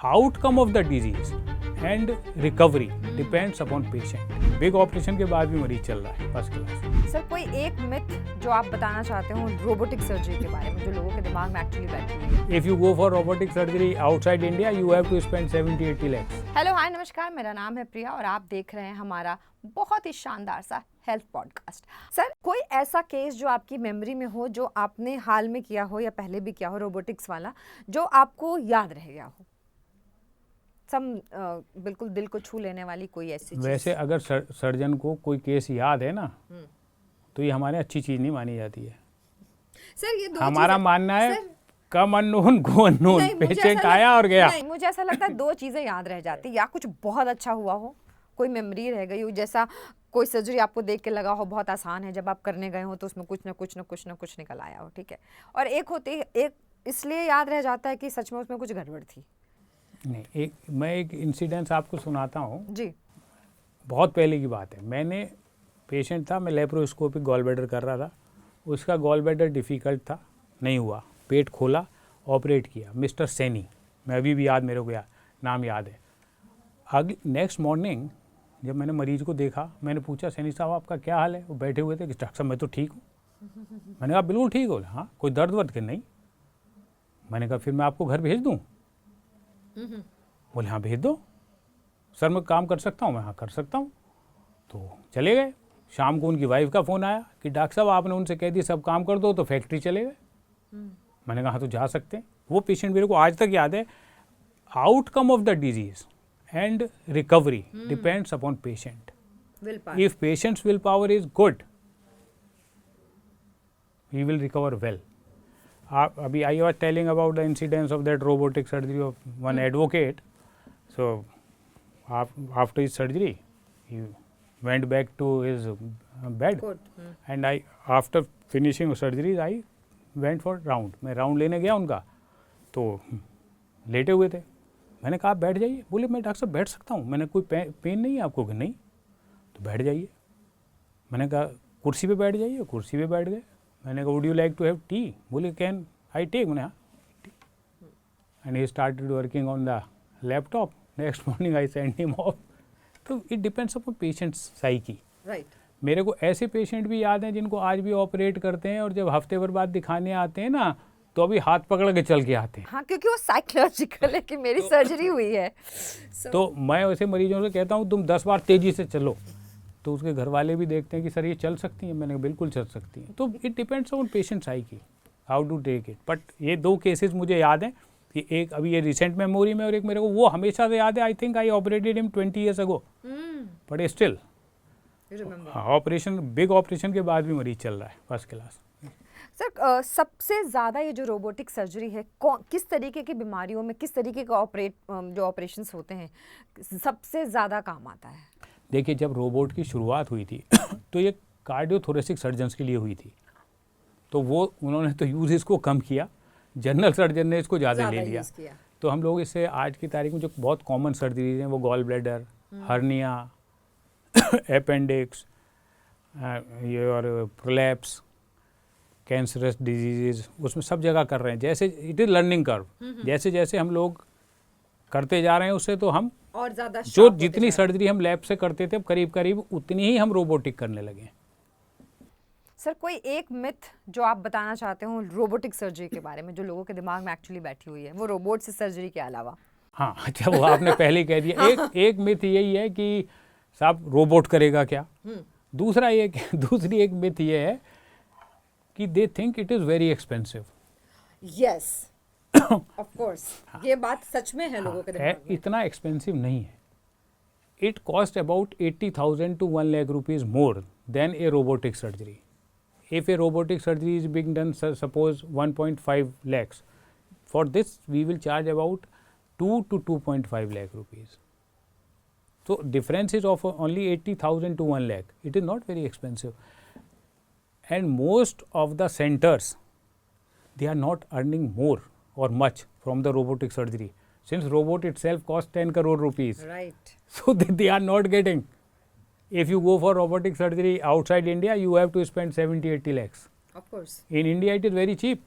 Outcome of the disease and recovery depends upon patient. Big operation के बाद भी मरीज चल रहा है फर्स्ट क्लास। सर कोई एक मिथ जो आप बताना चाहते हो रोबोटिक सर्जरी के बारे में जो लोगों के दिमाग में एक्चुअली बैठी हुई है। If you go for robotic surgery outside India you have to spend 70-80 lakhs। Hello hi नमस्कार, मेरा नाम है प्रिया और आप देख रहे हैं हमारा बहुत ही शानदार सा हेल्थ पॉडकास्ट। सर कोई ऐसा केस जो आपकी मेमोरी में हो, जो आपने हाल में किया हो या पहले भी किया हो रोबोटिक्स वाला, जो आपको याद रह गया हो, बिल्कुल दिल को छू लेने वाली कोई ऐसी चीज़? वैसे अगर सर्जन को कोई केस याद है ना तो ये हमारे अच्छी चीज नहीं मानी जाती है। सर ये दो हमारा मानना है कम अननोन गो अननोन, पेशेंट आया और गया। नहीं, मुझे ऐसा लगता है दो चीजें याद रह जाती, या कुछ बहुत अच्छा हुआ हो, कोई मेमोरी रह गई हो, जैसा कोई सर्जरी आपको देख के लगा हो बहुत आसान है, जब आप करने गए हो तो उसमें कुछ ना कुछ निकल आया हो, ठीक है। और एक इसलिए याद रह जाता है कि सच में उसमें कुछ गड़बड़ थी। नहीं, मैं एक इंसिडेंस आपको सुनाता हूँ जी। बहुत पहले की बात है। मैंने पेशेंट था, मैं लेप्रोस्कोपिक गॉल ब्लैडर कर रहा था। उसका गॉल ब्लैडर डिफ़िकल्ट था, नहीं हुआ, पेट खोला, ऑपरेट किया, मिस्टर सैनी। मैं अभी भी याद, मेरे को नाम याद है। नेक्स्ट मॉर्निंग जब मैंने मरीज को देखा, मैंने पूछा सैनी साहब आपका क्या हाल है? वो बैठे हुए थे कि डॉक्टर साहब मैं तो ठीक हूँ। मैंने कहा बिल्कुल ठीक हो? हाँ, कोई दर्द वर्द के नहीं। मैंने कहा फिर मैं आपको घर भेज दूँ? बोले हाँ भेज दो। सर मैं काम कर सकता हूँ? मैं हाँ कर सकता हूँ। तो चले गए। शाम को उनकी वाइफ का फ़ोन आया कि डॉक्टर साहब आपने उनसे कह दिया सब काम कर दो, तो फैक्ट्री चले गए। मैंने कहा हाँ तो जा सकते हैं। वो पेशेंट मेरे को आज तक याद है। Outcome of the disease and recovery depends upon patient. If patient's will power is good he will recover well. अभी I was telling about the incidence of that robotic surgery of one advocate. So after his surgery he went back to his bed and after finishing surgery I went for round। मैं round लेने गया उनका, तो लेटे हुए थे। मैंने कहा बैठ जाइए। बोले मैं डॉक्टर साहब बैठ सकता हूँ? मैंने कोई पेन नहीं है आपको? कि नहीं। तो बैठ जाइए। मैंने कहा कुर्सी पे बैठ जाइए। कुर्सी पे बैठ गए। मैंने कहा would you like to have tea? बोले कैन आई टेक? मैंने हाँ tea. And he started working on the laptop. Next morning I send him off. तो it depends upon patient's psyche. Right. मेरे को ऐसे पेशेंट भी याद हैं जिनको आज भी ऑपरेट करते हैं और जब हफ्ते भर बाद दिखाने आते हैं ना तो अभी हाथ पकड़ के चल के आते हैं। हाँ, क्योंकि वो साइकोलॉजिकल है कि मेरी सर्जरी हुई है। तो मैं वैसे मरीजों से कहता हूँ तुम 10 बार तेजी से चलो, तो उसके घर वाले भी देखते हैं कि सर ये चल सकती हैं। मैंने बिल्कुल चल सकती हैं। तो it depends on patient psyche how to take it. But ये दो केसेस मुझे याद हैं कि एक अभी ये रिसेंट मेमोरी में और एक मेरे को वो हमेशा से याद है। I think I operated him 20 years ago, but still operation, big operation के बाद भी मरीज चल रहा है फर्स्ट क्लास। सर सबसे ज़्यादा ये जो रोबोटिक सर्जरी है, किस तरीके की बीमारियों में, किस तरीके का जो ऑपरेशंस होते हैं सबसे ज़्यादा काम आता है? देखिए जब रोबोट की शुरुआत हुई थी तो ये कार्डियोथोरेसिक सर्जन्स के लिए हुई थी, तो वो उन्होंने तो यूज़ इसको कम किया, जनरल सर्जन ने इसको ज़्यादा ले लिया। तो हम लोग इससे आज की तारीख में जो बहुत कॉमन सर्जरीज हैं वो गॉल ब्लैडर, हर्निया, अपेंडिक्स, ये और प्रोलैप्स, कैंसरस डिजीज़, उसमें सब जगह कर रहे हैं। जैसे इट इज़ लर्निंग कर्व, जैसे जैसे हम लोग करते जा रहे हैं उससे तो हम और ज़्यादा जो जितनी सर्जरी हम लैब से करते थे करीब करीब उतनी ही हम रोबोटिक करने लगे। सर कोई एक मिथ जो आप बताना चाहते हो रोबोटिक सर्जरी के बारे में जो लोगों के दिमाग में एक्चुअली बैठी हुई है, वो रोबोट से सर्जरी के अलावा? हाँ अच्छा, वो आपने पहले कह दिया। एक मिथ यही है कि साहब रोबोट करेगा क्या। दूसरी एक मिथ ये है कि they think it is very expensive. Yes of course, ये बात सच में है लोगों के दिमाग में। इतना एक्सपेंसिव नहीं है। It cost about 80,000 to 1 lakh rupees more than a robotic surgery. If a robotic surgery is being done, suppose 1.5 lakhs, for this we will charge about 2 to 2.5 lakh rupees. So difference is of only 80,000 to 1 lakh. It is not very expensive. And most of the centers, they are not earning more or much from the robotic surgery, since robot itself costs 10 crore rupees. Right. So they are not getting. If you go for robotic surgery outside India, you have to spend 70-80 lakhs. Of course. In India, it is very cheap.